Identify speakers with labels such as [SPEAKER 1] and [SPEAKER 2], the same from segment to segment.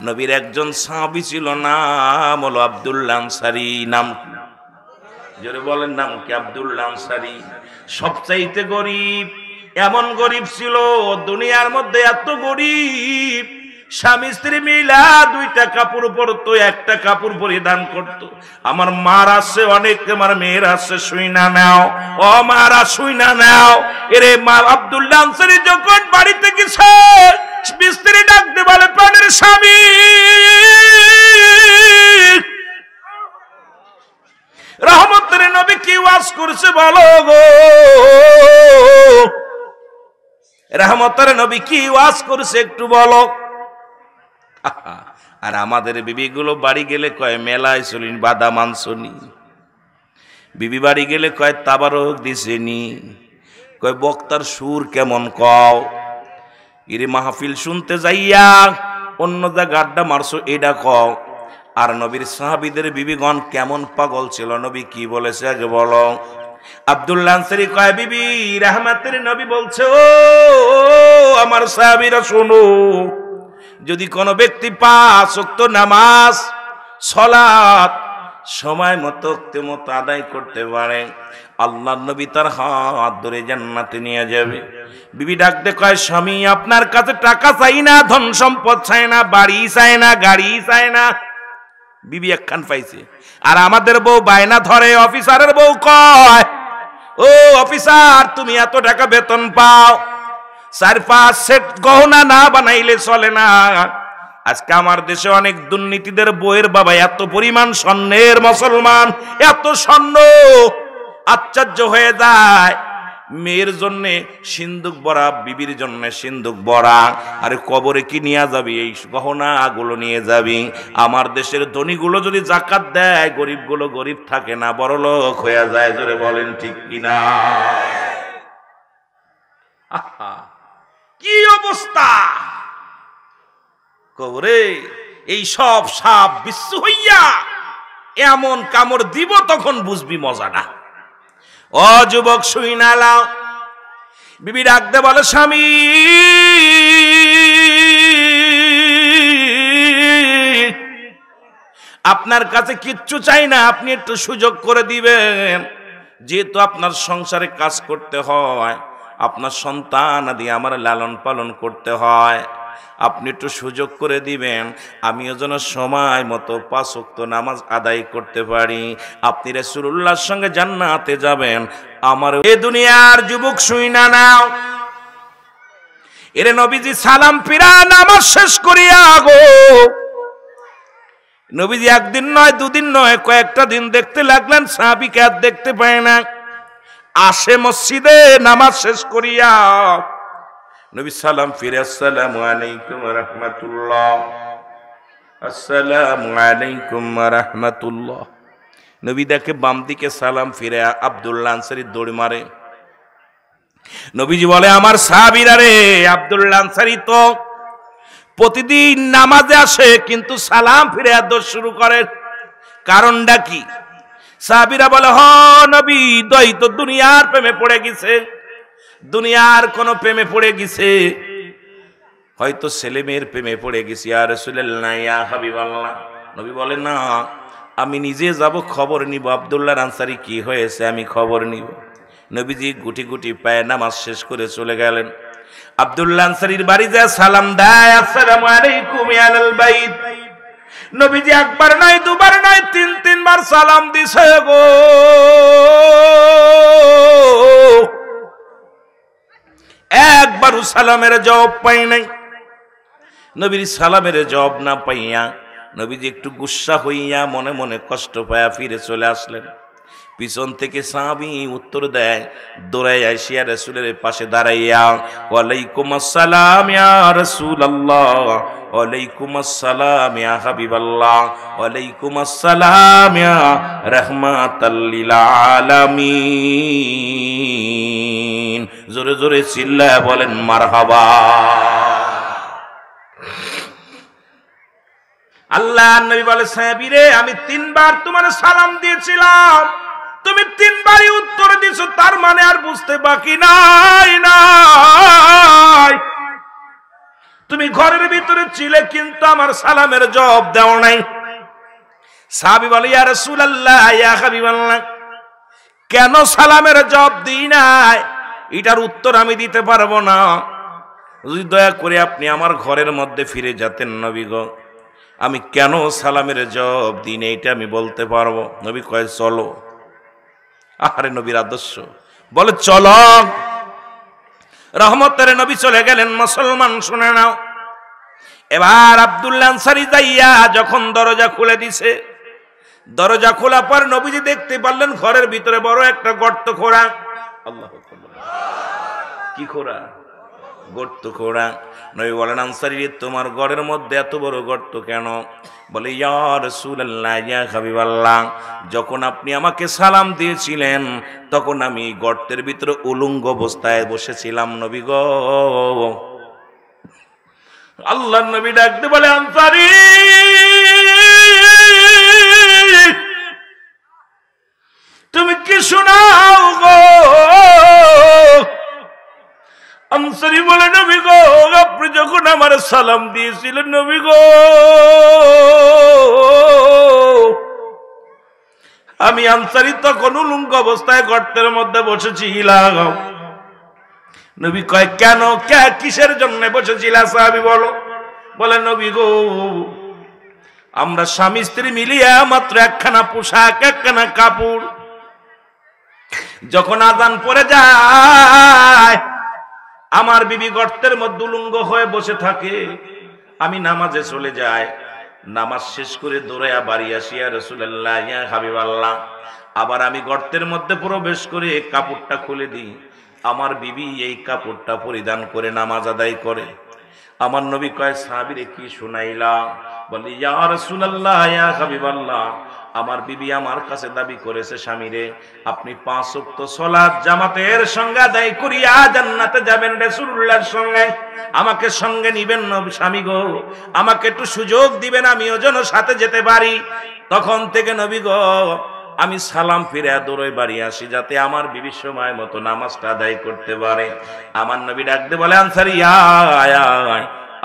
[SPEAKER 1] নবীর একজন সাহাবী ছিল, নাম হলো আব্দুল্লাহ আনসারী। নাম জোরে বলেন, নাম কি? আব্দুল্লাহ আনসারী। সবচাইতে গরিব, এমন গরিব ছিল দুনিয়ার মধ্যে, এত গরিব, স্বামী স্ত্রী মিলা দুইটা কাপড় পরতো, একটা কাপড় পরিধান করতো। আমার মার আছে অনেক, আমার মেয়ের আছে, শুই না নাও ও মারা, শুই না নাও। এরে মা আব্দুল্লাহ আনসারী যখন বাড়িতে গেছে, স্ত্রী ডাকতে বলে, প্রাণের স্বামী, রহমতের নবী কি ওয়াজ করছে বলো গো, রহমতের নবী কি ওয়াজ করছে একটু বলো। আর আমাদের বিবিগুলো বাড়ি গেলে কয় মেলায় চলিন, বাদাম আনছনি। বিবি বাড়ি গেলে কয় তাবারক দিছেনি, কয় বক্তার সুর কেমন কও। ইরে মাহফিল শুনতে যাইয়া অন্য জায়গা আড্ডা মারছো, এটা কও। আর নবীর সাহাবীদের বিবিগণ কেমন পাগল ছিল, নবী কি বলেছে আগে বলো। আব্দুল্লাহ আনসারী কয়, বিবি রহমতের নবী বলছে, ও আমার সাহাবীরা শোনো, যদি কোনো ব্যক্তি 5 ওয়াক্ত নামাজ সালাত সময় মতো আদায় করতে পারে, আল্লাহর নবী তার হাত ধরে জান্নাতে নিয়ে যাবে। বিবি ডাকতে কয়, স্বামী আপনার কাছে টাকা চাই না, ধন সম্পদ চাই না, বাড়ি চাই না, গাড়ি চাই না। বিবি একখান পাইছে। আর আমাদের বউ বায়না ধরে, অফিসারের বউ কয়, ও অফিসার তুমি এত টাকা বেতন পাও, 4-5 সেট গহনা না বানাইলে চলে না। আজকে আমার দেশে অনেক দুর্নীতিদের বইয়ের বাবা এত পরিমাণ স্বর্ণের মুসলমান, এত স্বর্ণ, আশ্চর্য হয়ে যায়। মেয়ের জন্য সিন্দুক ভরা, বিবির জন্য সিন্দুক ভরা। আরে কবরে কি নিয়ে যাবি? এই গহনাগুলো নিয়ে যাবি। আমার দেশের ধনীগুলো যদি যাকাত দেয়, গরিবগুলো গরিব থাকে না, বড় লোক হয়ে যায়। জোরে বলেন ঠিক কিনা? কি অবস্থা কবরে! এই সব সাপ বিশ্ব হইয়া এমন কামড় দিব, তখন বুঝবি মজাটা। ও যুবক শুই না লাও। বিবি ডাকতে বলে, স্বামী আপনার কাছে কিচ্ছু চাই না, আপনি একটু সুযোগ করে দিবেন। যেহেতু আপনার সংসারে কাজ করতে হয়, আপনার সন্তান আদি আমার লালন পালন করতে হয়, আপনি একটু সুযোগ করে দিবেন, আমিও যেন সময় মতো 5 ওয়াক্ত নামাজ আদায় করতে পারি। আপনি রাসূলুল্লাহর সঙ্গে জান্নাতে যাবেন। আমার এ দুনিয়ার যুবক শুই না নাও। এরে নবীজি সালাম ফিরা নামাজ শেষ করিয়া গো, নবীজি একদিন নয়, 2 দিন নয়, কয়েকটা দিন দেখতে লাগলেন সাহাবীকে আর দেখতে পায় না। আসে মসজিদে নামাজ শেষ করিয়া, নবী সালাম ফিরে, আসসালামু আলাইকুম ওয়া রাহমাতুল্লাহ, আসসালামু আলাইকুম ওয়া রাহমাতুল্লাহ। নবী দেখে বাম দিকে সালাম ফিরে, আব্দুল্লাহ আনসারী দৌড় মারে। নবীজি বলে, আমার সাহাবীরা রে, আব্দুল্লাহ আনসারী তো প্রতিদিন নামাজে আসে, কিন্তু সালাম ফিরে দৌড় শুরু করে, কারণটা কি? সাহাবীরা বলে, হ নবী, দই তো দুনিয়ার প্রেমে পড়ে গেছে, দুনিয়ার কোন প্রেমে পড়ে গেছে, হয়তো ছেলে মেয়ের প্রেমে পড়ে গেছে। ইয়া রাসূলুল্লাহ, ইয়া হাবিবাল্লাহ। নবী বলেন, না, আমি নিজে যাব, খবর নিব, আব্দুল্লাহ আনসারী কি হয়েছে আমি খবর নিব। নবীজি গুটি গুটি পায়ে নামাজ শেষ করে চলে গেলেন। আব্দুল্লাহ আনসারীর বাড়ি যায়, সালাম দেয়, আসসালামু আলাইকুম ইয়া আহলাল বাইত। নবীজি একবার নয়, 2 বার নয়, 3 বার সালাম দিছে গো। একবারও সালামের জবাব পাই নাই। নবীর সালামের জবাব না পাইয়া নবীজি একটু গুসা হইয়া মনে মনে কষ্ট পায়া ফিরে চলে আসলেন। পিছন থেকে সাহাবী উত্তর দেয়, দৌড়াইয়া আসিয়া রাসূলের পাশে দাঁড়াইয়া, ওয়ালাইকুম আসসালাম ইয়া রাসূলুল্লাহ, ওয়ালাইকুম আসসালাম ইয়া হাবিবাল্লাহ, ওয়ালাইকুম আসসালাম ইয়া রাহমাতাল লিল আলামিন। জোরে জোরে চিল্লায়া বলেন মারহাবা। আল্লাহ নবী বলে, সাহাবী রে, আমি 3 বার তোমার সালাম দিয়েছিলাম, তুমি 3 বারই উত্তর দিছো, তার মানে আর বুঝতে বাকি নাই। তুমি ঘরের ভিতরে ছিলে কিন্তু আমার সালামের জবাব দাও নাই। সাহাবী বলে, ইয়া রাসূলুল্লাহ, ইয়া হাবিবাল্লাহ, কেন সালামের জবাব দিই নাই এটার উত্তর আমি দিতে পারবো না। যদি দয়া করে আপনি আমার ঘরের মধ্যে ফিরে যেতেন নবী গো, আমি কেন সালামের জবাব দিই না এটা আমি বলতে পারবো। নবী কয় চলো। আরে নবীর আদর্শ, বলে চলো। রহমতের নবী চলে গেলেন। মুসলমান শুনে নাও, এবার আব্দুল্লাহ আনসারী যাইয়া যখন দরজা খুলে দিছে, দরজা খোলা পর নবীজি দেখতে পারলেন ঘরের ভিতরে বড় একটা গর্ত খোঁড়া। আল্লাহু আকবার, কি খোঁড়া? গর্ত খোঁড়া। নবী বলেন, আনসারী তোমার ঘরের মধ্যে এত বড় গর্ত কেন? বলে, ইয়া রাসূলুল্লাহ, ইয়া হাবিবাল্লাহ, যখন আপনি আমাকে সালাম দিয়েছিলেন তখন আমি গর্তের ভিতরে উলঙ্গ অবস্থায় বসেছিলাম নবী গো। আল্লাহর নবী ডাকতে বলে, আনসারী তুমি কি শোনাও গো? আনসারী বলে, নবী গো, আপনি যখন আমার সালাম দিয়েছিলেন নবী গো, আমি আনসারী তখন উলঙ্গ অবস্থায় গর্তের মধ্যে বসেছিলাম। নবী কয়, কেন, কিসের জন্য বসেছিল? সাহাবী বলো, বলে, নবী গো, আমরা স্বামী স্ত্রী মিলিয়া মাত্র একখানা পোশাক, একখানা কাপড়। যখন আযান পড়ে যায় আমার বিবি গর্তের মধ্যে উলঙ্গ হয়ে বসে থাকে, আমি নামাজে চলে যাই, নামাজ শেষ করে দৌড়াইয়া বাড়ি আসি, ইয়া রাসূলুল্লাহ, ইয়া হাবিবাল্লাহ, আবার আমি গর্তের মধ্যে প্রবেশ করে কাপড়টা খুলে দিই, আমার বিবি এই কাপড়টা পরিধান করে নামাজ আদায় করে। আমার নবী কয়, সাহাবীরে কি শুনাইলা? বলে, ইয়া রাসূলুল্লাহ, ইয়া হাবিবাল্লাহ, আমার বিবি আমার কাছে দাবি করেছে, স্বামীরে আপনি 5 ওয়াক্ত সালাত জামাতের সঙ্গে আদায় করিয়া জান্নাতে যাবেন রাসূলুল্লাহর সঙ্গে, আমাকে সঙ্গে নিবেন স্বামী গো, আমাকে একটু সুযোগ দিবেন, আমিও যেন সাথে যেতে পারি। তখন থেকে নবী গো আমি সালাম ফিরে দৌড়ে বাড়ি আসি, যাতে আমার বিবি সময় মতো নামাজটা আদায় করতে পারে। আমার নবী ডাকতে বলে, আনসারী আয়,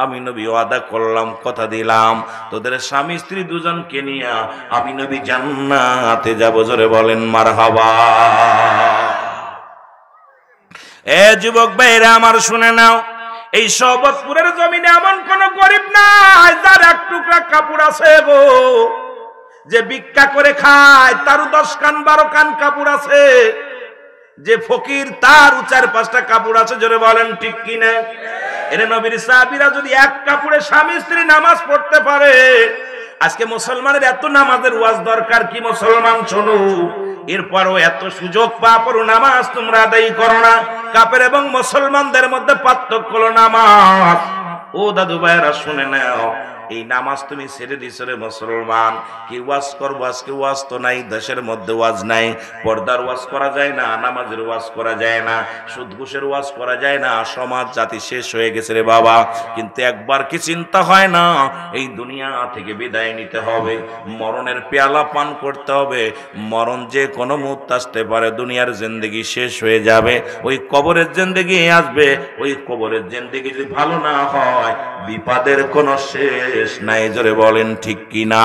[SPEAKER 1] আমি নবী ওয়াদা করলাম, কথা দিলাম, তোদের স্বামী স্ত্রী দুজনকে নিয়ে আমি নবী জান্নাতে যাব। জোরে বলেন মারহাবা। এ যুবক ভাইরা আমার শুনে নাও, এই সবতপুরের জমিনে এমন কোন গরিব নাই যার এক টুকরা কাপড় আছে গো, যে ভিক্ষা করে খায় তারও 10 কান 12 কান কাপড় আছে, যে ফকির তার 4-5টা কাপড় আছে। জোরে বলেন ঠিক কিনা? এর নবীর সাহাবীরা যদি এক কাপড়ে স্বামী স্ত্রী নামাজ পড়তে পারে, আজকে মুসলমানের এত নামাজের ওয়াজ দরকার কি? মুসলমান শোনো, এরপরও এত সুযোগ পাওয়ার পরও নামাজ তোমরা আদায় করো না। কাফের এবং মুসলমানদের মধ্যে পার্থক্য হলো নামাজ। ও দাদু ভাইরা শুনে নাও, এই নামাজ তুমি ছেড়ে দিছো রে মুসলমান। কি ওয়াজ করবো আজকে? ওয়াজ তো নাই, দেশের মধ্যে ওয়াজ নাই, পর্দার ওয়াজ করা যায় না, নামাজের ওয়াজ করা যায় না, সুদ ঘুষের ওয়াজ করা যায় না, সমাজ জাতি শেষ হয়ে গেছে রে বাবা। কিন্তু একবার কি চিন্তা হয় না, এই দুনিয়া থেকে বিদায় নিতে হবে, মরণের পেয়ালা পান করতে হবে, মরণ যে কোনো মুহূর্তে আসতে পারে, দুনিয়ার জিন্দেগি শেষ হয়ে যাবে, ওই কবরের জিন্দেগি আসবে, ওই কবরের জিন্দেগি যদি ভালো না হয় বিপদের কোনো শেষ নাই। জোরে বলেন ঠিক কিনা?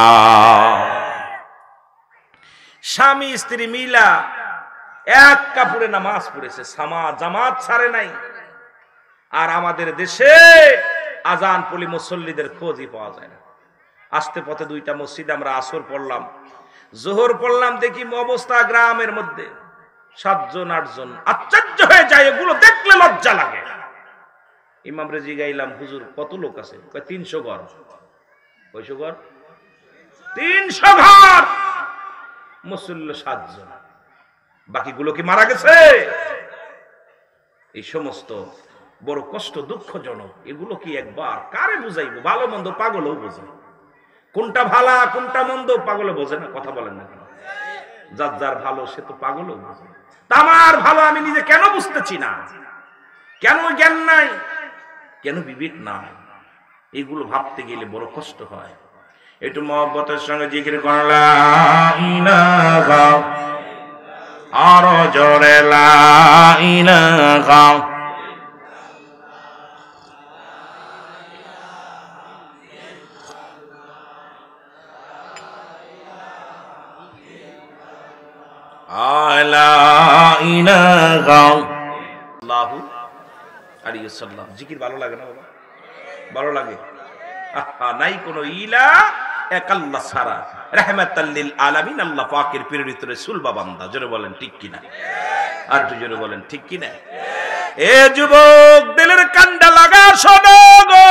[SPEAKER 1] স্বামী স্ত্রী মিলা এক কাপড়ে নামাজ পড়েছে, জামাত ছাড়ে নাই। আর আমাদের দেশে আজান পড়লে মুসল্লিদের খোঁজই পাওয়া যায় না। আসতে পথে 2টা মসজিদ আমরা আসর পড়লাম, জোহর পড়লাম, দেখি অবস্থা গ্রামের মধ্যে 7 জন 8 জন। আশ্চর্য হয়ে যায়, এগুলো দেখলে লজ্জা লাগে। ইমাম রেজি গাইলাম, হুজুর কত লোক আছে? 300 ঘর। কয়শো ঘর? 300 ঘর, মুসল্লি 7 জন, বাকিগুলো কি মারা গেছে? এই সমস্ত বড় কষ্ট, দুঃখজনক। এগুলো কি একবার কারে বুঝাইবো? ভালো মন্দ পাগলও বোঝে, কোনটা ভালা কোনটা মন্দ পাগলে বোঝে না। কথা বলেন না কেন? যার যার ভালো সে তো পাগলও বোঝে। আমার ভালো আমি নিজে কেন বুঝতেছি না? কেন জ্ঞান নাই? কেন বিবেক নাই? এগুলো ভাবতে গেলে বড় কষ্ট হয়। একটু মহব্বতের সঙ্গে জিকির করলাম, আরো জোরে লা ইলাহা আলা ইলাহা আল্লাহু আলাইহি সাল্লাম। জিকির ভালো লাগে না বাবা? ভালো লাগে? নাই কোন ইলা এক আল্লাহ ছাড়া, রাহমাতাল লিল আলামিন, আল্লাহ পাকের প্রেরিত রাসূল বা বান্দা। জোরে বলেন ঠিক কিনা? আর একটু জোরে বলেন ঠিক কিনা? এ যুবক দিলের কান্ডা লাগা শোনো গো,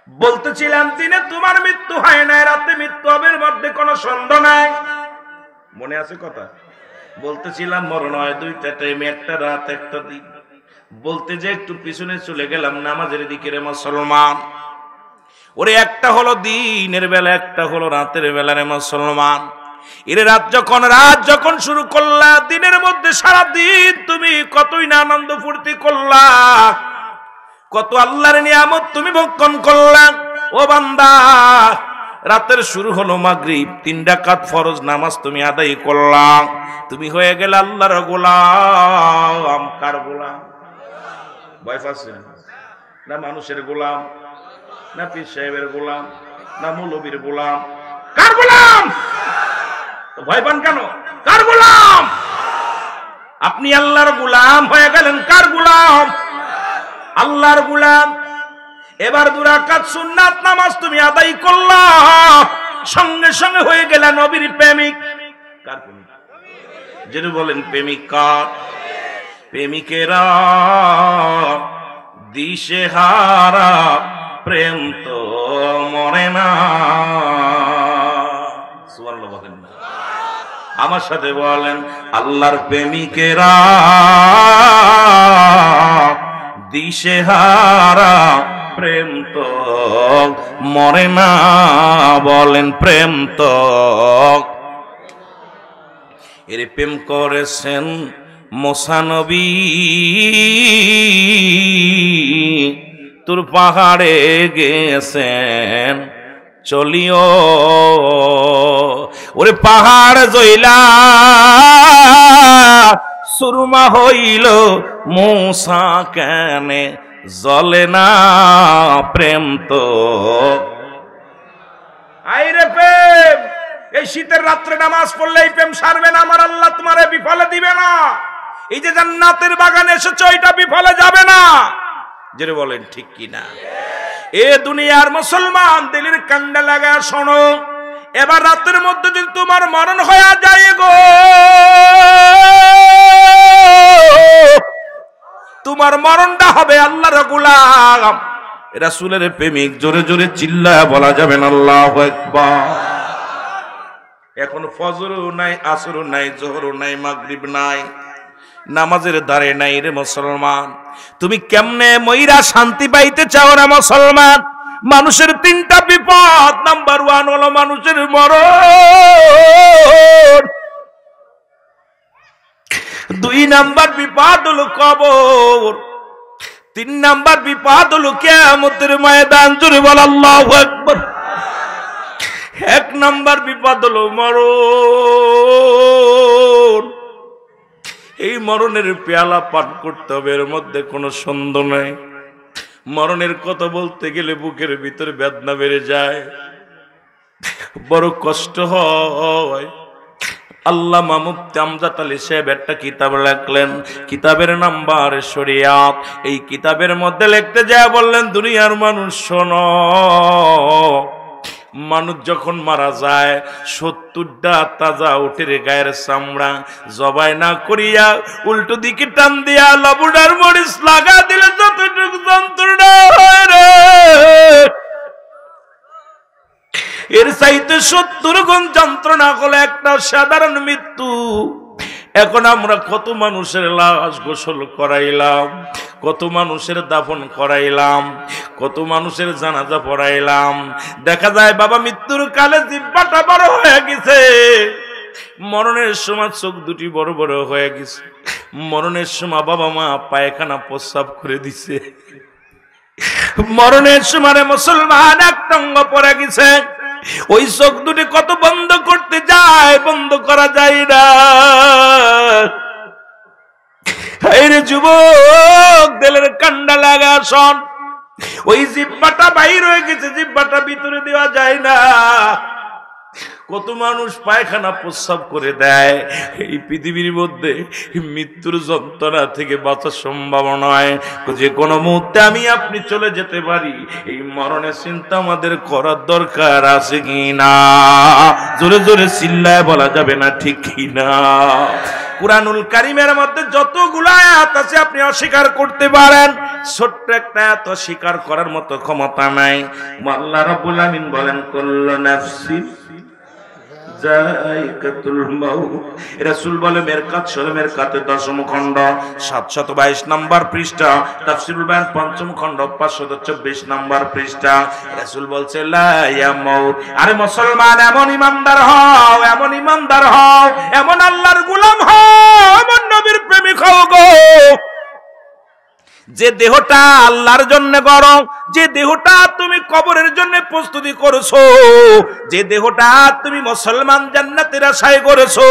[SPEAKER 1] বলতেছিলাম দিনে তোমার মৃত্যু হয় না, রাতে মৃত্যু হবে, মধ্যে কোনো সন্দেহ নাই। মনে আছে কথা? বলতেছিলাম মরণ হয় দুইটা টাইমে, একটা রাত একটা দিন। বলতে যে একটু পিছনে চলে গেলাম নামাজের দিকে রে মুসলমান। ওরে একটা হলো দিনের বেলা, একটা হলো রাতের বেলা রে মুসলমান। এর রাত যখন শুরু করলা, দিনের মধ্যে সারা দিন তুমি কতই না আনন্দ ফুর্তি করলা, কত আল্লাহর নিয়ামত তুমি ভক্ষণ করলা। ও বান্দা, রাতের শুরু হলো মাগরিব, 3 রাকাত ফরজ নামাজ তুমি আদায় করলা, তুমি হয়ে গেলে আল্লাহর গোলাম। কার গোলাম? ভয় পাচ্ছেন না? মানুষের গোলাম না পীর সাহেবের গোলাম না মৌলবীর গোলাম? কার গোলাম? ভয় পান কেন? কার গোলাম? আপনি আল্লাহর গোলাম হয়ে গেলেন। কার গোলাম? আল্লাহর গোলাম। এবার 2 রাকাত সুন্নাত নামাজ তুমি আদায় করলা, সঙ্গে সঙ্গে হয়ে গেলা নবীর প্রেমিক। কার প্রেমিক? যেটা বলেন প্রেমিক কার? প্রেমিকেরা দিশেহারা, প্রেম তো মরে না। সুবহানাল্লাহ বলেন না? আমার সাথে বলেন, আল্লাহর প্রেমিকেরা দিশেহারা, প্রেম তো মরে না। বলেন প্রেম তো। এর প্রেম করেছেন মুসা নবী, তোর পাহাড়ে গেছেন চলিও। ওরে পাহাড় জইলা সুরমা হইল, মুসা কেনে জ্বলে না? প্রেম তো। আইরে প্রেম, এই শীতের রাত্রে নামাজ পড়লে এই প্রেম সারবে না। আমার আল্লাহ তোমারে বিফলে দিবে না। এই যে জান্নাতের বাগানে এসেছো, এটা বিফলে যাবে না। যেটা বলেন ঠিক কিনা? এ দুনিয়ার মুসলমান, দিলের কান্ডা লাগা শোনো। এবার রাতের মধ্যে যদি তোমার মরণ হয়ে যায় গো, তোমার মরণটা হবে আল্লাহর গোলাম, রাসূলের প্রেমিক। জোরে জোরে চিল্লায়া বলা যাবে না আল্লাহু আকবার। এখন ফজরও নাই, আসরও নাই, জোহরও নাই, মাগরিব নাই, নামাজের দ্বারে নাই রে মুসলমান। তুমি কেমনে মইরা শান্তি পাইতে চাও না মুসলমান? মানুষের 3টা বিপদ। নাম্বার 1 হলো মানুষের মরণ, 2 নাম্বার বিপদ হলো কবর, 3 নাম্বার বিপদ হলো কিয়ামতের ময়দান। জোরে বল আল্লাহু আকবার। 1 নাম্বার বিপদ হলো মরণ। এই মরণের পেয়ালা পান করতে হবে, এর মধ্যে কোনো সন্দেহ নাই। মরণের কথা বলতে গেলে বুকের ভিতরে বেদনা বেড়ে যায়, বড় কষ্ট হয়। আল্লামা মুফতি আমজাদ আলী সাহেব একটা কিতাব লিখলেন, কিতাবের নাম্বার শরিয়াত। এই কিতাবের মধ্যে লিখতে যায় বললেন, দুনিয়ার মানুষ শোনো, মানুষ যখন মারা যায় 70টা তাজা উটের গায়ের চামড়া জবাই না করিয়া উল্টো দিকে টান দিয়া লবণার মরিচ লাগা দিলে যতটুকু যন্ত্রণা হয় রে, এর চাইতে 70 গুণ যন্ত্রণা হলে একটা সাধারণ মৃত্যু। এখন আমরা কত মানুষের লাশ গোসল করাইলাম, কত মানুষের দাফন করাইলাম, কত মানুষের জানাজা পড়াইলাম। দেখা যায় বাবা মৃত্যুর কালে জিহ্বাটা বড় হয়ে গেছে, মরণের সময় চোখ দুটি বড় বড় হয়ে গেছে, মরণের সময় বাবা মা পায়খানা প্রস্রাব করে দিছে, মরণের সময় মুসলমান একটা অঙ্গ পড়ে গেছে। ওই চোখ দুটি কত বন্ধ করতে যায়, বন্ধ করা যায় না। রে যুবক, দিলের কান্ডা লাগা শোন, ওই জিহ্বাটা বাইর হয়ে গেছে, জিহ্বাটা ভিতরে দেওয়া যায় না। কত মানুষ পায়খানা প্রস্রাব করে দেয়। এই পৃথিবীর মধ্যে মৃত্যুর যন্ত্রণা থেকে বাঁচার সম্ভাবনা নয়, যে কোনো মুহূর্তে আমি আপনি চলে যেতে পারি। এই মরণের চিন্তা আমাদের করার দরকার আছে কি না? জোরে জোরে চিল্লায় বলা যাবে না, ঠিক কি না? কুরআনুল কারীমের মধ্যে যতগুলো আয়াত আছে আপনি অস্বীকার করতে পারেন, ছোট্ট একটা আয়াত অস্বীকার করার মতো ক্ষমতা নাই। আল্লাহ রাব্বুল আমিন বলেন কুল্লু নাফসিন যায়কাতুল মাউত। রাসূল বলে মেরকাত সূরা মেরকাতের 10ম খণ্ড 722 নম্বর পৃষ্ঠা, তাফসীরুল বায়ান 5ম খণ্ড 524 নম্বর পৃষ্ঠা। রাসূল বলছে লা ইয়ামুত। আরে মুসলমান, এমন ইমানদার হও, এমন ইমানদার হও, এমন আল্লাহর গোলাম হও, এমন নবীর প্রেমিক হও গো, যে দেহটা আল্লাহর জন্য গড়ো, যে দেহটা তুমি কবরের জন্য প্রস্তুতি করেছো, যে দেহটা তুমি মুসলমান জান্নাতের আশায় করেছো,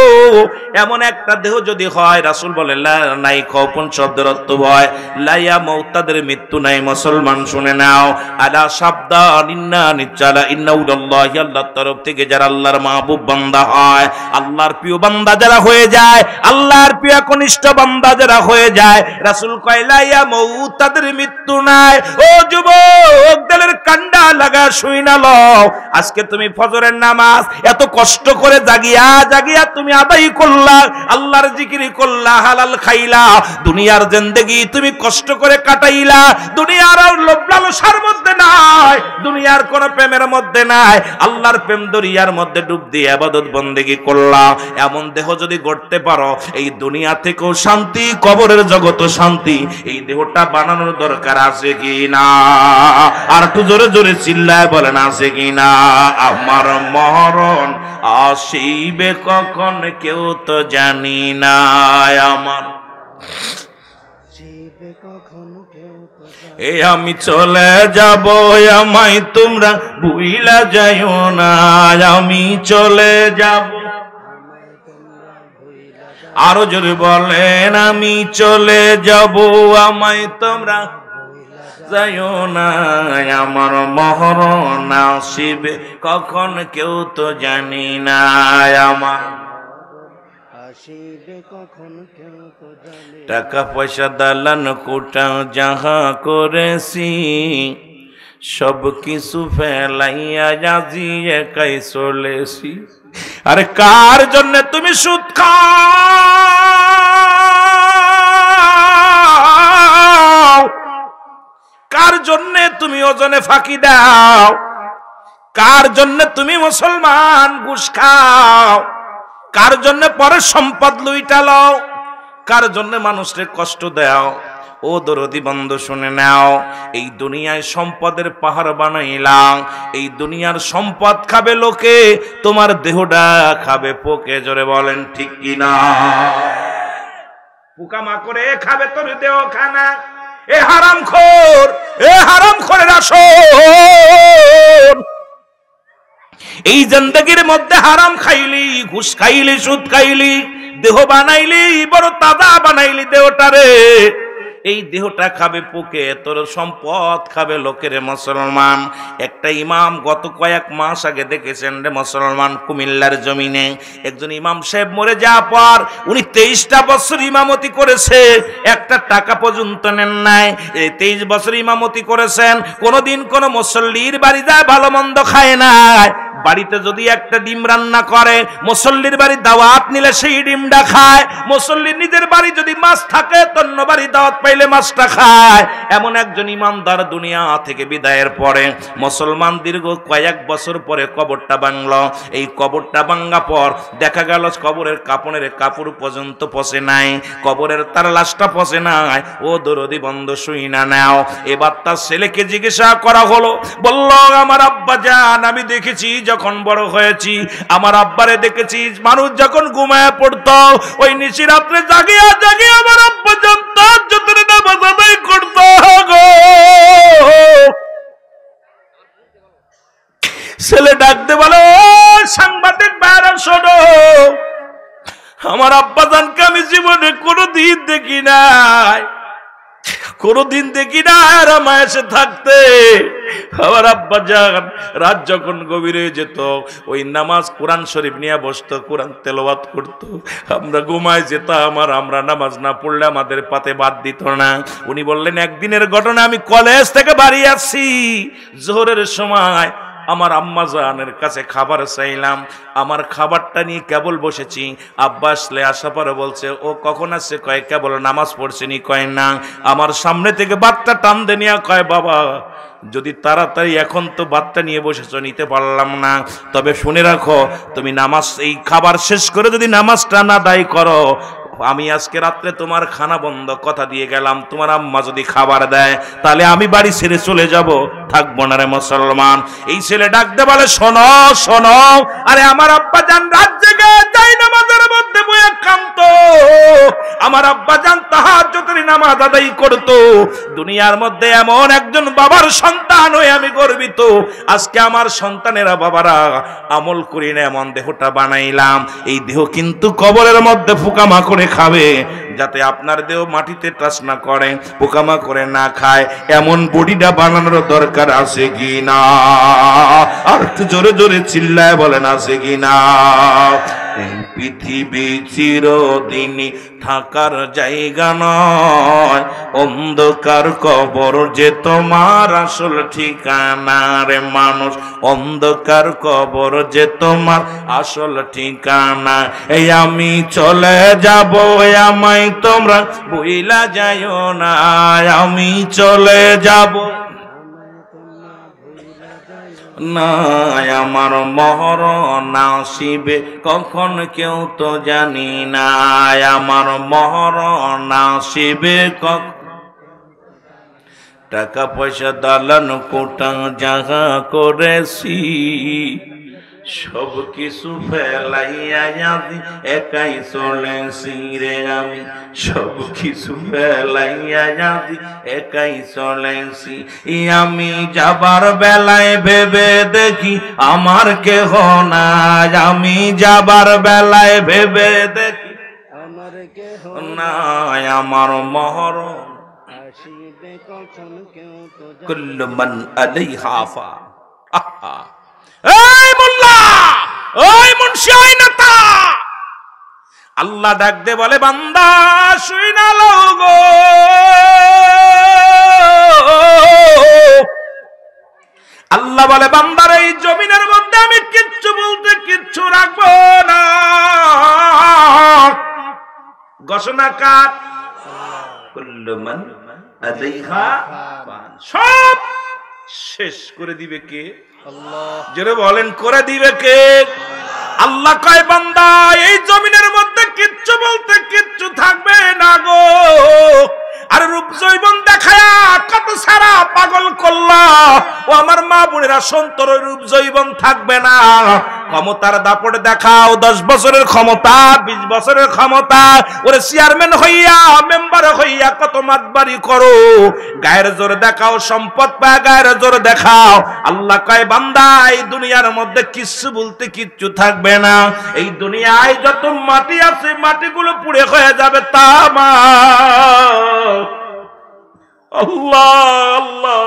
[SPEAKER 1] এমন একটা দেহ যদি হয়, রাসূল বলে লা নাই খৌফুন শব্দের অর্থ হয় লাইয়া মউত, তাদের মৃত্যু নাই। মুসলমান শুনে নাও, আলা সাবধান, ইন্না নিচালা ইন্নাউল্লাহি, আল্লাহর তরফ থেকে যারা আল্লাহর মাহবুব বান্দা হয়, আল্লাহর প্রিয় বান্দা যারা হয়ে যায়, আল্লাহর প্রিয় কনিষ্ঠ বান্দা যারা হয়ে যায়, রাসূল কয় লাইয়া মউত, তাদের মৃত্যু নাই। ও যুবক, দিলের কান্ডা লাগা শুই না লও। আজকে তুমি ফজরের নামাজ এত কষ্ট করে জাগিয়া জাগিয়া তুমি আদায় করলা, আল্লাহর জিকির করলা, হালাল খাইলা, দুনিয়ার জিন্দেগি তুমি কষ্ট করে কাটাইলা, দুনিয়ার লোভ লালসার মধ্যে নাই, দুনিয়ার কোন প্রেমের মধ্যে নাই, আল্লাহর প্রেম দরিয়ার মধ্যে ডুব দিয়ে ইবাদত বন্দেগি করলা। এমন দেহ যদি গড়তে পারো, এই দুনিয়া থেকেও শান্তি, কবরের জগতও শান্তি। এই দেহটা বানানোর দরকার আছে কি না? আর একটু জোরে জোরে চিল্লায় বলেন আছে কি না? আমার মরণ আসিবে কখন কেউ তো জানি না, আমার এ আমি চলে যাব, আমায় তোমরা ভুইলা যাইও না, আমি চলে যাব। আরো জোরে বলেন, আমি চলে যাব, আমায় তোমরা যাইও না, আমার মরণ আসিবে কখন কেউ তো জানি না, আমার টাকা পয়সা দালান কোটাও যাহা করেছি, সব কিছু ফেলাইয়া আজি একাই চলেছি। আরে কার জন্য তুমি সুদ খাও? কার জন্য তুমি ওজনে ফাঁকি দাও? কার জন্য তুমি মুসলমান ঘুষ খাও? কার জন্য পরের সম্পদ লুইটা লও? কার জন্য মানুষের কষ্ট দাও? ও দরদি বন্ধু শুনে নাও, এই দুনিয়ায় সম্পদের পাহাড় বানাইলাম, এই দুনিয়ার সম্পদ খাবে লোকে, তোমার দেহটা খাবে পোকে। জোরে বলেন ঠিক কিনা? পোকামাকড়ে খাবে তোর দেহ খানা। এ হারামখোর, এ হারামখোরের আসর, এই জিন্দেগির মধ্যে হারাম খাইলি, ঘুষ খাইলি, সুদ খাইলি, দেহ বানাইলি, বড় তাজা বানাইলি দেহটারে, এই দেহটা খাবে পোকে, তোর সম্পদ খাবে লোকের। মুসলমান, একটা ইমাম গত কয়েক মাস আগে দেখেছেন রে মুসলমান, কুমিল্লার জমিনে একজন ইমাম সাহেব মরে যাওয়ার পর উনি 23টা বছর ইমামতি করেছে, একটা টাকা পর্যন্ত নেন নাই। এই 23 বছর ইমামতি করেছেন, কোনোদিন কোন মুসল্লির বাড়ি যায় ভালো মন্দ খায় নাই। বাড়িতে যদি একটা ডিম রান্না করে, মুসল্লির বাড়ি দাওয়াত নিলে সেই ডিমটা খায়। মুসল্লির নিজের বাড়ি যদি মাছ থাকে, তন্য বাড়ি দাওয়াত পাইলে মাছটা খায়। এমন একজন ইমানদার দুনিয়া থেকে বিদায়ের পরে মুসলমান দীর্ঘ কয়েক বছর পরে কবরটা ভাঙল। এই কবরটা ভাঙা পর দেখা গেল কবরের কাপড়ের কাপড় পর্যন্ত পচে নাই, কবরের তার লাশটা পচে নাই। ও দরদি বন্ধ শুই না নাও। এবার তার ছেলেকে জিজ্ঞাসা করা হলো, বলল আমার আব্বা জান, আমি দেখেছি যখন বড় হয়েছি, আমার আব্বারে দেখেছি মানুষ যখন ঘুমায় পড়তো, ওই নিশি রাত্রে জাগিয়া জাগিয়া আমার আব্বা জান তাহাজ্জুদের নামাজ আদায় করতো গো। ছেলে ডাকতে বলো, সাংবাদিক ভাইরা শোনো, আমার আব্বা জানকে আমি জীবনে কোনোদিন দেখি নাই, কোনোদিন দেখি না আর মায়ের থাকতে। আমার আব্বা জান রাত যখন গভীর হয়ে যেত ওই নামাজ কোরআন শরীফ নিয়ে বসতো, কোরআন তেলাওয়াত করতো, আমরা ঘুমায় যেতাম। আর আমরা নামাজ না পড়লে আমাদের পাতে বাদ দিত না। উনি বললেন, একদিনের ঘটনা, আমি কলেজ থেকে বাড়ি আসছি জোহরের সময়, আমার আম্মা জানের কাছে খাবার চাইলাম। আমার খাবারটা নিয়ে কেবল বসেছি, আব্বা আসলে আসা পরে বলছে, ও কখন আসছে? কয় কেবল নামাজ পড়ছেনি। কয় না। আমার সামনে থেকে বাতটা টান দে নিয়ে কয়, বাবা যদি তাড়াতাড়ি এখন তো বাতটা নিয়ে বসেছো, নিতে পারলাম না, তবে শুনে রাখো তুমি নামাজ এই খাবার শেষ করে যদি নামাজটা না আদায় করো, আমি আজকে রাত্রে তোমার খানা বন্ধ কথা দিয়ে গেলাম। তোমার আম্মা যদি খাবার দেয় তাহলে আমি বাড়ি ছেড়ে চলে যাব, থাকবো না রে মুসলমান। এই ছেলে ডাকতে বলে, শোনো শোনো, আরে আমার আব্বা জান রাত জেগে যাই নামাজের মধ্যে বইয়া কাঁদতো, আমার আব্বা জান তাহাজ্জুদের নামাজ আদায় করতো। দুনিয়ার মধ্যে এমন একজন বাবার সন্তান হয়ে আমি গর্বিত। আজকে আমার সন্তানেরা বাবারা আমল করি না এমন দেহটা বানাইলাম, এই দেহ কিন্তু কবরের মধ্যে পোকামাকড়ে খাবে, যাতে আপনার দেহ মাটিতে টাচ না করে, পোকামাকড়ে না খায়, এমন বডিটা বানানোর দরকার আছে কি না? আর জোরে জোরে চিল্লায় বলেন আছে কি না? এই পৃথিবী চিরদিনই থাকার জায়গা নয়, অন্ধকার কবর যে তোমার আসল ঠিকানা রে মানুষ, অন্ধকার কবর যে তোমার আসল ঠিকানা। এই আমি চলে যাব, আমায় তোমরা ভুইলা যাইও না, আমি চলে যাব না, আমার মরণ আসিবে কখন কেউ তো জানি না, আমার মরণ আসিবে কখন। টাকা পয়সা দালান কোটা জাগা করেছি, সব কিছু ফেলাইয়া আমি একাই চলেছি রে, আমি সব কিছু ফেলাইয়া আমি একাই চলেছি। আমি যাবার বেলায় ভেবে দেখি আমার কেহ নাই, আমি যাবার বেলায় ভেবে দেখি আমার কেহ নাই, আমার মরণ আসিবে কখন কেউ তো জানি না। কুল্লু মান আলাইহা ফান। এই মোল্লা, ওই মুন্সি, ওই নেতা, আল্লাহ ডাক দে বলে, বান্দা শুইনা লও গো, আল্লাহ বলে বান্দার এই জমিনের মধ্যে আমি কিচ্ছু বলতে কিচ্ছু রাখবো না। ঘোষণা কার? কুল্লু মান আলাইহা ফান। সব শেষ করে দিবে কে? আল্লাহ। জোরে বলেন, করে দিবে কে? আল্লাহ কয়, বান্দা এই জমিনের মধ্যে কিচ্ছু বলতে কিচ্ছু থাকবে না গো। আর রূপ জৈবন দেখায়া কত সারা পাগল করলা, ও আমার মা বোনেরা সন্তর রূপ জৈবন থাকবে না। ক্ষমতার দাপট দেখাও, 10 বছরের ক্ষমতা, 20 বছরের ক্ষমতা, ওরে চেয়ারম্যান হইয়া মেম্বার হইয়া কত মাতবাড়ি করো, গায়ের জোর দেখাও, সম্পদ পায় গায়ের জোর দেখাও। আল্লাহ কয়, বান্দা এই দুনিয়ার মধ্যে কিচ্ছু বলতে কিচ্ছু থাকবে না। এই দুনিয়ায় যত মাটি আছে মাটিগুলো পুড়ে হয়ে যাবে তামা। আল্লাহ আল্লাহ,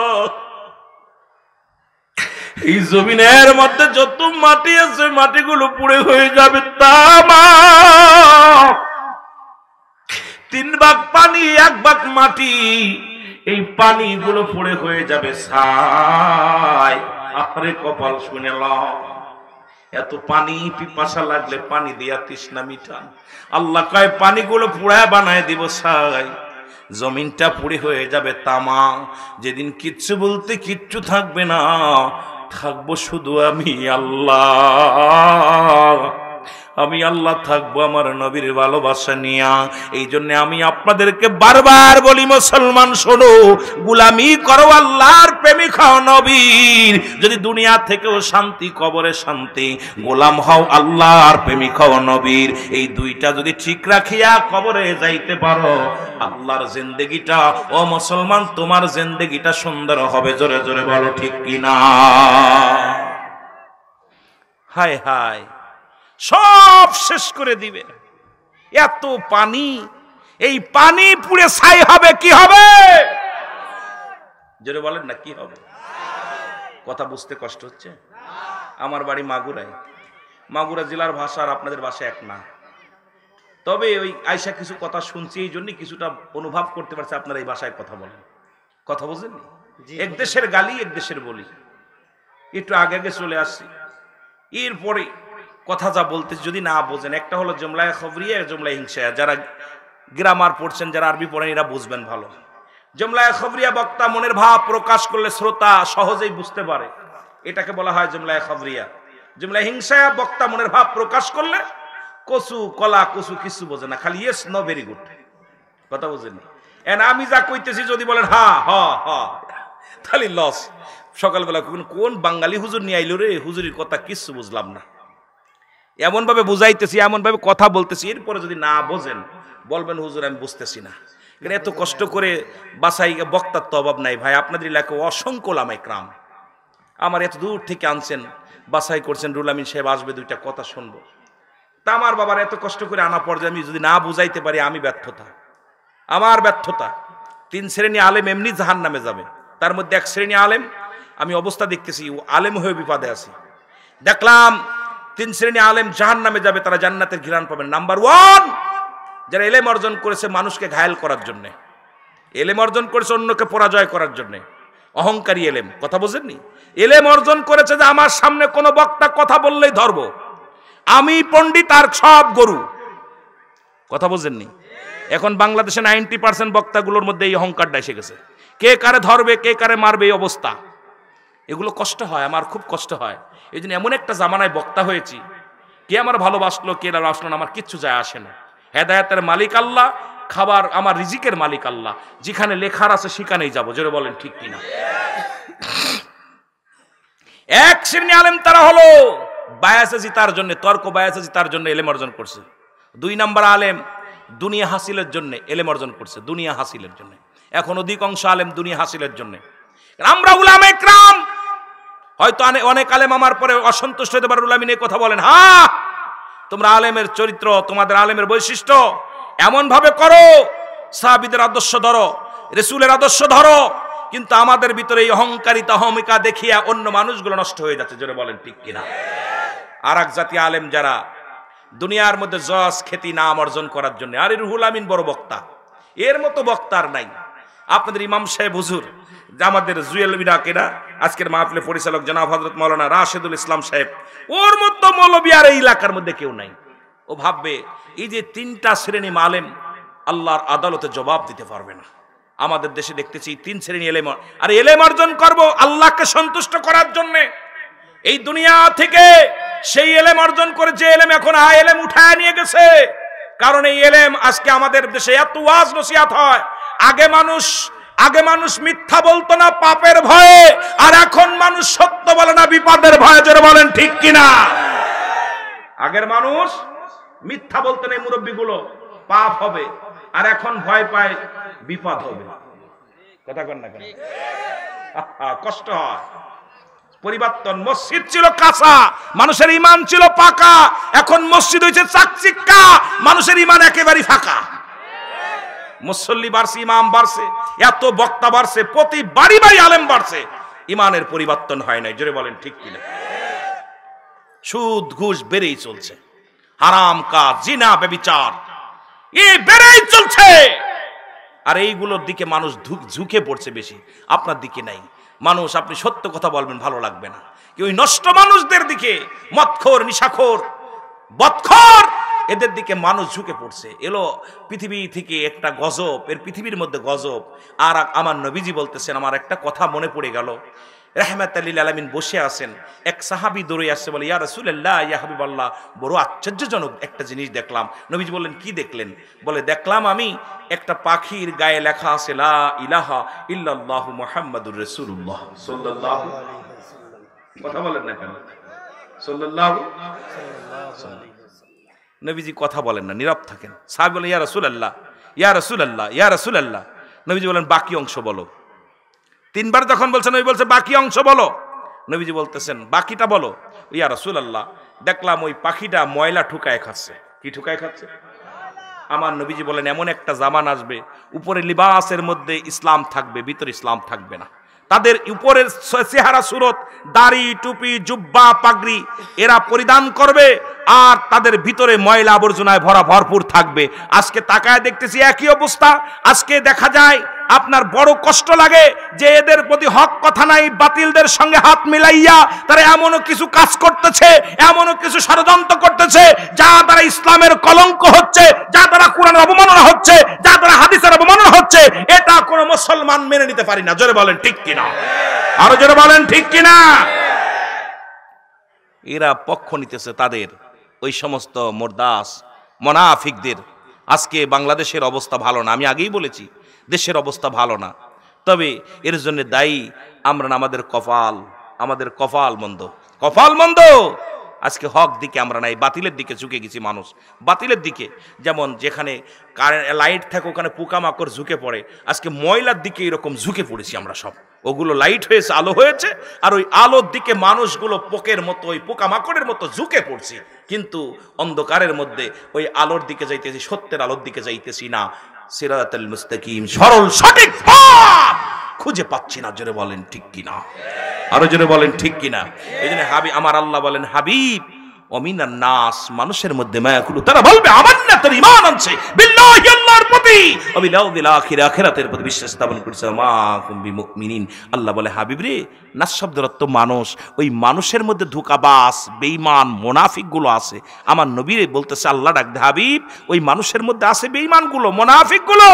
[SPEAKER 1] এই জমিনের মধ্যে যত মাটি আছে মাটিগুলো পুড়ে হয়ে যাবে তামা। 3 ভাগ পানি 1 ভাগ মাটি, এই পানিগুলো পুড়ে হয়ে যাবে ছাই। আরে কপাল শুনে লও, এত পানি পিপাসা লাগলে পানি দিয়া তৃষ্ণা মিটান। আল্লাহ কয়, পানিগুলো পুড়ায় বানায় দিব ছাই, জমিনটা পুড়ে হয়ে যাবে তামা। যেদিন কিচ্ছু বলতে কিচ্ছু থাকবে না, থাকবো শুধু আমি আল্লাহ। আমি আল্লাহ থাকবো আমার নবীর ভালোবাসা নিয়া। এই জন্য আমি আপনাদেরকে বারবার বলি, মুসলমান শোনো, গোলামি করো আল্লাহর, প্রেমিক হও নবীর। যদি দুনিয়া থেকেও শান্তি, কবরে শান্তি, গোলাম হও আল্লাহর, প্রেমিক হও নবীর। এই দুইটা যদি ঠিক রাখিয়া কবরে যাইতে পারো, আল্লাহর জিন্দেগিটা, ও মুসলমান, তোমার জিন্দেগিটা সুন্দর হবে। জোরে জোরে বলো ঠিক কিনা? হায় হায়, সব শেষ করে দিবে। এত পানি, এই পানি পুড়ে ছাই হবে, কি হবে? জোরে বলেন না, কি হবে? কথা বুঝতে কষ্ট হচ্ছে? আমার বাড়ি মাগুরায়, মাগুরা জেলার ভাষা আর আপনাদের ভাষা এক না। তবে ওই আয়সা কিছু কথা শুনছি, এই জন্য কিছুটা অনুভব করতে পারছে আপনারা এই ভাষায় কথা বলেন। কথা বুঝেন? এক দেশের গালি এক দেশের বলি। একটু আগে আগে চলে আসছি, এরপরে কথা যা বলতে যদি না বোঝেন, একটা হলো জুমলায় খবরিয়া, জুমলায় হিংসা। যারা গ্রামার পড়ছেন, যারা আরবি পড়েন, এরা বুঝবেন ভালো। জুমলায় খবরিয়া বক্তা মনের ভাব প্রকাশ করলে শ্রোতা সহজেই বুঝতে পারে, এটাকে বলা হয় জুমলায় খবরিয়া। জুমলায় হিংসা বক্তা মনের ভাব প্রকাশ করলে কচু কলা কচু কিছু বোঝে না, খালি ইয়েস নো ভেরি গুড। কথা বোঝেনি? এন আমি যা কইতেছি যদি বলেন হা হ হ, তাহলে লস। সকালবেলা কোন বাঙালি হুজুর নিয়ে আইলো রে, হুজুরির কথা কিছু বুঝলাম না, এমন ভাবে বুঝাইতেছি, এমন ভাবে কথা বলতেছি, এরপরে যদি না বোঝেন বলবেন হুজুর আমি বুঝতেছি না। কিন্তু এত কষ্ট করে বাসাই বক্তার তো অভাব নাই ভাই, আপনাদের এলাকায় অসংখ্য ওলামায়ে কেরাম, আমার এত দূর থেকে আনছেন, বাসাই করছেন, রুহুল আমিন সাহেব আসবে, দুইটা কথা শুনবো। তা আমার বাবার এত কষ্ট করে আনা পর্যায়ে আমি যদি না বুঝাইতে পারি, আমি ব্যর্থতা, আমার ব্যর্থতা। 3 শ্রেণী আলেম এমনি জাহান্নামে যাবে, তার মধ্যে 1 শ্রেণী আলেম আমি অবস্থা দেখতেছি, আলেম হয়ে বিপদে আছি। দেখলাম 3 শ্রেণী আলেম জাহান্নামে যাবে, তারা জান্নাতের ঘিরান পাবেন। নাম্বার 1, যারা এলেম অর্জন করেছে মানুষকে ঘায়েল করার জন্য, এলেম অর্জন করেছে অন্যকে পরাজয় করার জন্য, অহংকারী এলেম। কথা বোঝেননি? এলেম অর্জন করেছে যে আমার সামনে কোনো বক্তা কথা বললেই ধরবো, আমি পণ্ডিত আর সব গরু। কথা বোঝেননি? এখন বাংলাদেশে 90% বক্তাগুলোর মধ্যে এই অহংকারটা এসে গেছে, কে কারে ধরবে কে কারে মারবে এই অবস্থা। এগুলো কষ্ট হয়, আমার খুব কষ্ট হয়। এই জন্য এমন একটা জামানায় বক্তা হয়েছি, কে আমার ভালোবাসলো কে ভালোবাসলো না আমার কিচ্ছু যায় আসে না। হেদায়েতের মালিক আল্লাহ, খাবার আমার রিজিকের মালিক আল্লাহ, যেখানে লেখার আছে সেখানেই যাবো। জোরে বলেন ঠিক কিনা? 1 শ্রেণী আলেম তারা হলো বায়াসে জিতার জন্য, তর্ক বায়াসে জিতার জন্য এলেম অর্জন করছে। 2 নাম্বার আলেম দুনিয়া হাসিলের জন্য এলেম অর্জন করছে, দুনিয়া হাসিলের জন্য। এখন অধিকাংশ আলেম দুনিয়া হাসিলের জন্য। আমরা উলামায়ে কেরাম, হয়তো অনেক আলেম আমার পরে অসন্তুষ্ট হতে পারে, উলামিন এই কথা বলেন, হ্যাঁ তোমরা আলেমের চরিত্র, তোমাদের আলেমের বৈশিষ্ট্য এমন ভাবে করো, সাহাবীদের আদর্শ ধরো, রাসূলের আদর্শ ধরো, কিন্তু আমাদের ভিতরে এই অহংকারিতা অহমিকা দেখিয়া অন্য মানুষগুলো নষ্ট হয়ে যাচ্ছে। জোরে বলেন ঠিক কিনা? আর এক জাতি আলেম যারা দুনিয়ার মধ্যে যশ খ্যাতি নাম অর্জন করার জন্য, আর রুহুল আমিন বড় বক্তা, এর মতো বক্তার নাই। আপনাদের ইমাম সাহেব হুজুর, আমাদের জুয়েল বিরাকেরা আজকের মাহফিলের পরিচালক জনাব হযরত মাওলানা রাশেদুল ইসলাম সাহেব, ওর মতো মৌলবী আর এই এলাকার মধ্যে কেউ নাই। ও ভাববে এই যে 3টা শ্রেণী আলেম আল্লাহর আদালতে জবাব দিতে পারবে না। আমাদের দেশে দেখতেছি 3 শ্রেণী এলেম, আর এলেম অর্জন করব আল্লাহকে সন্তুষ্ট করার জন্য। এই দুনিয়া থেকে সেই এলেম অর্জন করে যে এলেম এখন এলেম উঠায় নিয়ে গেছে, কারণ এই এলেম আজকে আমাদের দেশে এত ওয়াজ নসিহত হয়। আগে মানুষ মিথ্যা বলতো না পাপের ভয়ে, আর এখন মানুষ সত্য বলে না বিপদের ভয়ে। জোরে বলেন ঠিক কিনা? আগের মানুষ মিথ্যা বলতো না, মুরব্বীগুলো পাপ হবে, আর এখন ভয় পায় বিপদ হবে। কথা কন না কেন? কষ্ট হয়। পরিবর্তন, মসজিদ ছিল কাঁচা, মানুষের ঈমান ছিল পাকা, এখন মসজিদ হয়েছে চাকচিক্কা, মানুষের ঈমান একেবারে ফাঁকা। মুসল্লি বাড়ছে, ইমাম বাড়ছে, এত বক্তা বাড়ছে, প্রতি বাড়ি বাড়ি আলেম বাড়ছে, ঈমানের পরিবর্তন হয় নাই। জোরে বলেন ঠিক কিনা? সুদ ঘুষ বেড়েই চলছে, হারাম কাজ জিনা ব্যভিচার এই বেড়েই চলছে, আর এইগুলোর দিকে মানুষ ঝুঁকে পড়ছে বেশি, আপনার দিকে নাই। মানুষ, আপনি সত্য কথা বলবেন ভালো লাগবে না, কি ওই নষ্ট মানুষদের দিকে, মদখোর নিশাখোর বদখোর, এদের দিকে মানুষ ঝুঁকে পড়ছে। এলো পৃথিবী থেকে একটা গজব, এর পৃথিবীর মধ্যে গজব। আর আমার নবীজি বলতেছেন, আমার একটা কথা মনে পড়ে গেল, রাহমাতাল লিল আলামিন বসে আছেন, এক সাহাবী দৌড়ে আসছে, বলে ইয়া রাসূলুল্লাহ ইয়া হাবিবাল্লাহ, বড় আশ্চর্যজনক একটা জিনিস দেখলাম। নবীজি বললেন কি দেখলেন? বলে দেখলাম আমি একটা পাখির গায়ে লেখা আছে লা ইলাহা ইল্লাল্লাহু মুহাম্মাদুর রাসূলুল্লাহ সাল্লাল্লাহু আলাইহি ওয়াসাল্লাম। কথা বলেন না কেন? সাল্লাল্লাহু আলাইহি ওয়াসাল্লাম। নবীজি কথা বলেন না, নীরব থাকেন। সাহাবী বলেন ইয়া রাসূলুল্লাহ ইয়া রাসূলুল্লাহ ইয়া রাসূলুল্লাহ। নবীজি বলেন বাকি অংশ বলো। 3বার যখন বলছেন, নবী বলছে বাকি অংশ বলো। নবীজি বলতেছেন বাকিটা বলো। ইয়া রাসূলুল্লাহ, দেখলাম ওই পাখিটা ময়লা ঠুকায় খাচ্ছে। কি ঠুকায় খাচ্ছে? আমার নবীজি বলেন এমন একটা জামান আসবে, উপরে লিবাসের মধ্যে ইসলাম থাকবে, ভিতরে ইসলাম থাকবে না। তাদের উপরের চেহারা সুরত, দাড়ি, টুপি, জুব্বা, পাগড়ি এরা পরিধান করবে, আর তাদের ভিতরে ময়লা আবর্জনায় ভরপুর থাকবে। আজকে তাকায় দেখতেছি একই অবস্থা। আজকে দেখা যায়, আপনার বড় কষ্ট লাগে যে এদের প্রতি হক কথা নাই, বাতিলদের সঙ্গে হাত মিলাইয়া তারা এমনও কিছু কাজ করতেছে, এমনও কিছু ষড়যন্ত্র করতেছে যা দ্বারা ইসলামের কলঙ্ক হচ্ছে, যা দ্বারা কোরআনের অবমাননা হচ্ছে, যা দ্বারা হাদিসের অবমাননা হচ্ছে। এটা কোনো মুসলমান মেনে নিতে পারি না। জোরে বলেন ঠিক কিনা, আরো জোরে বলেন ঠিক কিনা। এরা পক্ষ নিতেছে তাদের ওই সমস্ত মুরদাস মুনাফিকদের। আজকে বাংলাদেশের অবস্থা ভালো না, আমি আগেই বলেছি দেশের অবস্থা ভালো না। তবে এর জন্য দায়ী আমরা না, আমাদের কপাল মন্দ। আজকে হক দিকে আমরা নাই, বাতিলের দিকে ঝুঁকে গেছি মানুষ। বাতিলের দিকে যেমন যেখানে লাইট থাকে ওখানে পোকামাকড় ঝুঁকে পড়ে, আজকে ময়লার দিকে এরকম ঝুঁকে পড়েছি আমরা সব। ওগুলো লাইট হয়েছে, আলো হয়েছে, আর ওই আলোর দিকে মানুষগুলো পোকের মতো, ওই পোকামাকড়ের মতো ঝুঁকে পড়ছি। কিন্তু অন্ধকারের মধ্যে ওই আলোর দিকে যাইতেছি, সত্যের আলোর দিকে যাইতেছি না। সিরাতাল মুস্তাকিম, সরল সঠিক পথ খুঁজে পাচ্ছি না। জোরে বলেন ঠিক কিনা, আরো জোরে বলেন ঠিক কিনা। এই জন্য আমার আল্লাহ বলেন, হাবিব অমিনান নাস, মানুষের মধ্যে মায়াকুলু, তারা বলবে আমান্না, তার ঈমান আনছে বিল্লাহি, আল্লাহর প্রতি, ওয়া বিল ইয়াউমিল আখির, আখিরাতের প্রতি বিশ্বাস স্থাপন করেছে, মা কুম বিমুমিনিন। আল্লাহ বলে, হাবিব রে, নাস শব্দের অর্থ মানুষ। ওই মানুষের মধ্যে ধোঁকাবাজ, বেঈমান, মুনাফিকগুলো আছে। আমার নবীরে বলতেছে, আল্লাহ ডাক দে, হাবিব ওই মানুষের মধ্যে আছে বেঈমানগুলো, মুনাফিকগুলো,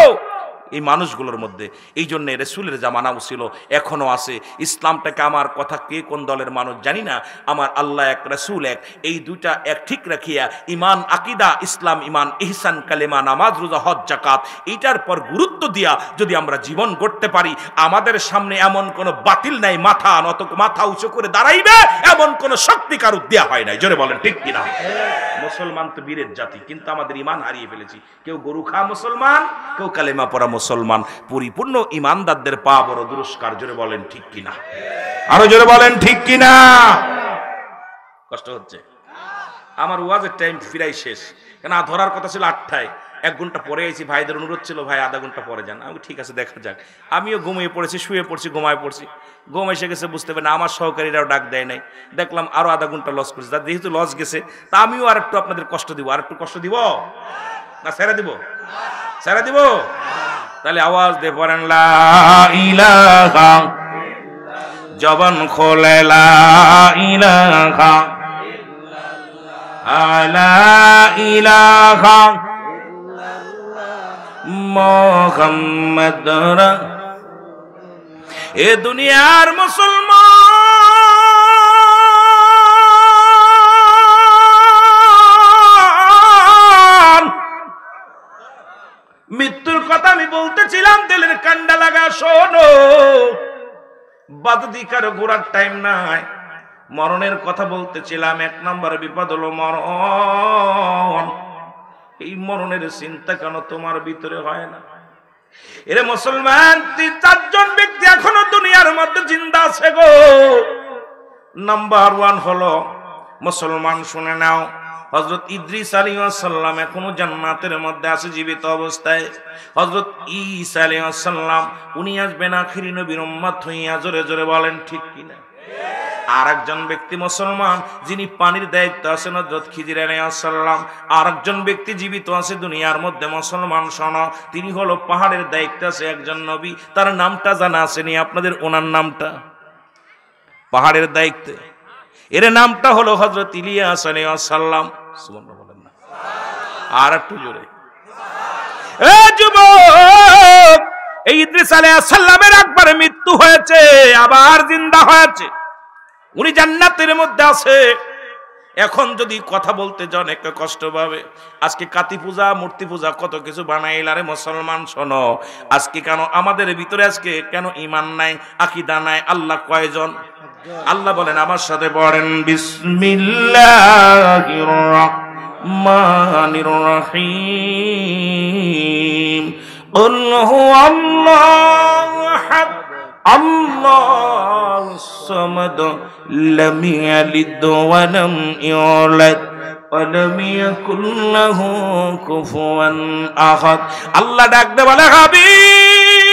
[SPEAKER 1] এই মানুষগুলোর মধ্যে। এই জন্য রাসূলের জামানাও ছিল, এখনো আছে। ইসলামটাকে, আমার কথা কে কোন দলের মানুষ জানি না, আমার আল্লাহ এক, রাসূল এক, এই দুইটা এক ঠিক রাখিয়া ইমান, আকিদা, ইসলাম, ইমান, ইহসান, কালেমা, নামাজ, রোজা, হজ, যাকাত, এইটার পর গুরুত্ব দিয়া যদি আমরা জীবন গড়তে পারি, আমাদের সামনে এমন কোন বাতিল নাই, মাথা উঁচু করে দাঁড়াইবে এমন কোন শক্তি কারো দেয়া হয় নাই। জোরে বলেন ঠিক কিনা। মুসলমান তো বীরের জাতি, কিন্তু আমাদের ইমান হারিয়ে ফেলেছি। কেউ গরু খা মুসলমান, কেউ কালেমা পড়া মুসলমান। পরিপূর্ণ ইমানদারদের পা বড় দুরস্কার। জোরে বলেন ঠিক কিনা, আরো জোরে বলেন ঠিক কিনা। কষ্ট হচ্ছে আমার, ওয়াজের টাইম ফিরাই শেষ, কেন ধরার কথা ছিল 8টায়, 1 ঘন্টা পরে আইছি। ভাইদের অনুরোধ ছিল, ভাই আধা ঘন্টা পরে যান। আমি ঠিক আছে, দেখা যাক। আমিও ঘুমিয়ে পড়েছি, শুয়ে পড়ছি, ঘুমায় পড়ছি। ঘুম এসে গেছে, বুঝতে পারি না। আমার সহকারীরাও ডাক দেয় নাই, দেখলাম আরো আধা ঘন্টা লস করছে। যেহেতু লস গেছে, তা আমিও আর একটু আপনাদের কষ্ট দিব, আর একটু কষ্ট দিব না, ছেড়ে দিব, ছেড়ে দিব। তাহলে আওয়াজ দিয়ে পড়েন, লা ইলাহা, জবান খোলে লা ইলাহা, লা ইলাহা মুহাম্মাদুর। এ দুনিয়ার মুসলমান, মৃত্যুর কথা আমি বলতেছিলাম, দিলের কান্ডা লাগা শোনো। বাদদি কারো ঘোরার টাইম নাই। মরণের কথা বলতেছিলাম। 1 নম্বর বিপদ হলো মরণ। এই মরণের চিন্তা কেন তোমার ভিতরে হয় না? এরে মুসলমান, 3-4 জন ব্যক্তি এখনো দুনিয়ার মধ্যে জিন্দা আছে গো। নাম্বার 1 হলো মুসলমান, শুনে নাও, হযরত ইদ্রিস আলাইহিস সালাম এখনো জান্নাতের মধ্যে আছে জীবিত অবস্থায়। হযরত ঈসা আলাইহিস সালাম উনি আসবেন আখিরি নবীর উম্মত হইয়া। জোরে জোরে বলেন ঠিক কিনা। আর একজন ব্যক্তি মুসলমান যিনি পানির দায়িত্ব আছেন, হযরত খিজির আলাইহিস সালাম। আর একজন ব্যক্তি জীবিত আছে দুনিয়ার মধ্যে মুসলমান, শোনো, তিনি হলো পাহাড়ের দায়িত্ব আছে একজন নবী। তার নামটা জানা আসেনি আপনাদের? ওনার নামটা পাহাড়ের দায়িত্বে, এর নামটা হলো হযরত ইলিয়াস আলাইহিস সালাম। সুবহানাল্লাহ বলেন না, আর একটু জোরে। এ যুবক, এই ইদ্রিস আলাইহিস সালামের একবার মৃত্যু হয়েছে, আবার জিন্দা হয়েছে। উনি জান্নাতের মধ্যে আছে। এখন যদি কথা বলতে যান একটা কষ্ট পাবে। আজকে কাতি পূজা, মূর্তি পূজা, কত কিছু বানাইলারে মুসলমান, শোনো, আজকে কেন আমাদের ভিতরে আজকে কেন ঈমান নাই, আকীদা নাই? আল্লাহ কয়জন? আল্লাহ বলেন, আমার সাথে পড়েন, বিসমিল্লাহির রাহমানির রহিম। কুল হুয়াল্লাহু আহাদ, আল্লাহুস সামাদ, লাম ইয়ালিদ ওয়া লাম ইউলাদ ওয়া লাম ইয়াকুল লাহু কুফুয়ান আহাদ। আল্লাহ ডাক দে বলে, হাবিব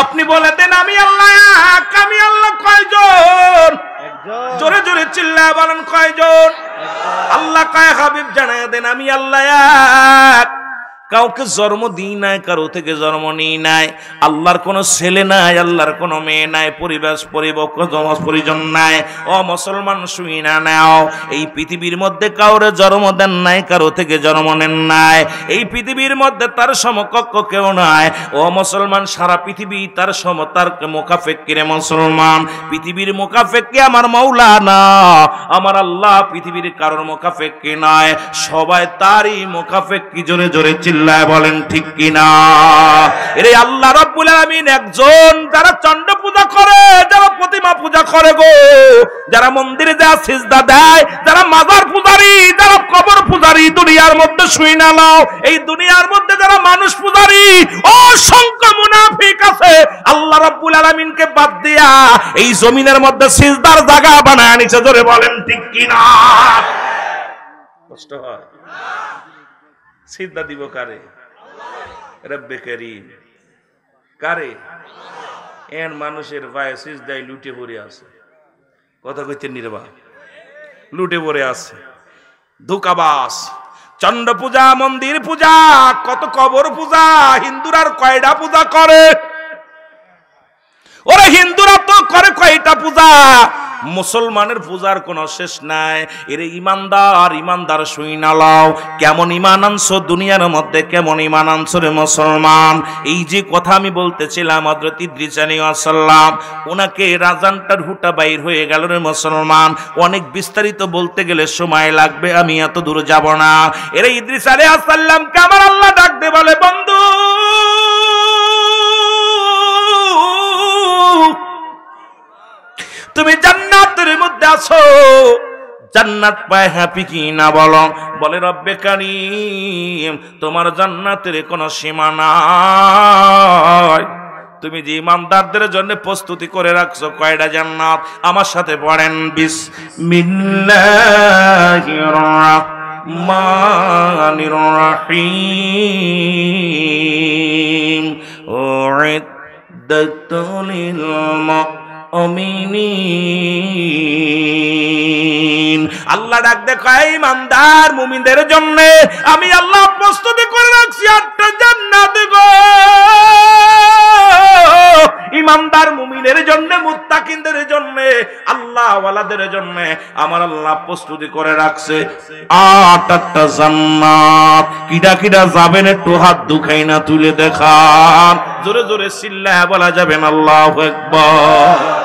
[SPEAKER 1] আপনি বলে দেন আমি আল্লাহ এক। আমি আল্লাহ কয়জন? জোরে জোরে চিল্লায় বলেন কয়জন? আল্লাহ কয় হাবিব জানায় দেন আমি আল্লাহ এক। কাউকে জন্ম দিই নাই, কারো থেকে জন্ম নিই নাই। আল্লাহর কোনো ছেলে নাই, আল্লাহর কোনো মেয়ে নাই, পরিজন নাই। ও মুসলমান শুই না নাও, এই পৃথিবীর মধ্যে কাউরে জন্ম দেন নাই, কারো থেকে জন্ম নেন নাই। এই পৃথিবীর মধ্যে তার সমকক্ষ কেউ নাই। ও মুসলমান, সারা পৃথিবী তার তার মুখাফেক্কি রে মুসলমান। পৃথিবীর মুখাফেক্কি আমার মাওলানা, আমার আল্লাহ পৃথিবীর কারোর মুখাফেক্কি নয়, সবাই তারই মুখাফেক্কি। জোরে জোরে চিল্লায় বলেন ঠিক কিনা? এরে আল্লাহ রাব্বুল আলামিন একজন। যারা চন্ড পূজা করে, যারা প্রতিমা পূজা করে গো, যারা মন্দিরে যা সিজদা দেয়, যারা মাজার পূজারী, যারা কবর পূজারী, দুনিয়ার মধ্যে শুই না নাও, এই দুনিয়ার মধ্যে যারা মানুষ পূজারী, অসংখ্য মুনাফিক আছে। আল্লাহ রাব্বুল আলামিনকে বাদ দিয়া এই জমিনের মধ্যে সিজদার জায়গা বানায় নিছে। জোরে বলেন ঠিক কিনা? কষ্ট হয়। সিজদা দিব কারে? রব্বে করিম। কারে? এর মানুষের ভাই সিজদায় লুটে পড়ে আছে। কথা কইতে নির্বা, লুটে পড়ে আছে। ধোঁকাবাজ। চন্ড পূজা, মন্দির পূজা, কত কবর পূজা। হিন্দুরা কয়টা পূজা করে? ওরা হিন্দুরা তো করে কয়টা পূজা? মুসলমানের পূজার কোনো শেষ নাই। এর ইমানদার, ইমানদার শুই না লাও, কেমন ইমান আনছো দুনিয়ার মধ্যে, কেমন ইমান আনছো রে মুসলমান। এই যে কথা আমি বলতেছিলাম, হযরত ইদ্রিস আলাইহিস সালাম, ওনাকে রাজানটার হুটা বাইর হয়ে গেল রে মুসলমান। অনেক বিস্তারিত বলতে গেলে সময় লাগবে, আমি এত দূর যাব না। এর ইদ্রিস আলাইহিস সালামকে আমার আল্লাহ ডাক দিয়ে বলে, বন্ধু তুমি জান্নাতের মধ্যে আছো, জান্নাত পায় হ্যাপি কি না বলো? বলে রব্বে কারীম, তোমার জান্নাতের কোনো সীমা নাই। তুমি যে ইমানদারদের জন্য প্রস্তুতি করে রাখছো কয়টা জান্নাত? আমার সাথে পড়েন, বিসমিল্লাহির রাহমানির রাহিম। উইদ্দাতুল মুমিনিন। আল্লাহ ডাক দেখায় ইমানদার মুমিনদের জন্য আমি আল্লাহ প্রস্তুতি করে রাখছি 8টা জান্নাত গো। ইমানদার মুমিনের জন্য, মুত্তাকিনদের জন্য, আল্লাহ ওয়ালাদের জন্য আমার আল্লাহ প্রস্তুতি করে রাখছে 8টা জান্নাত। কিডা কিডা যাবেন একটু হাত দুখাই না তুলে দেখান। জোরে জোরে চিল্লায়া বলা যাবেন আল্লাহু আকবার।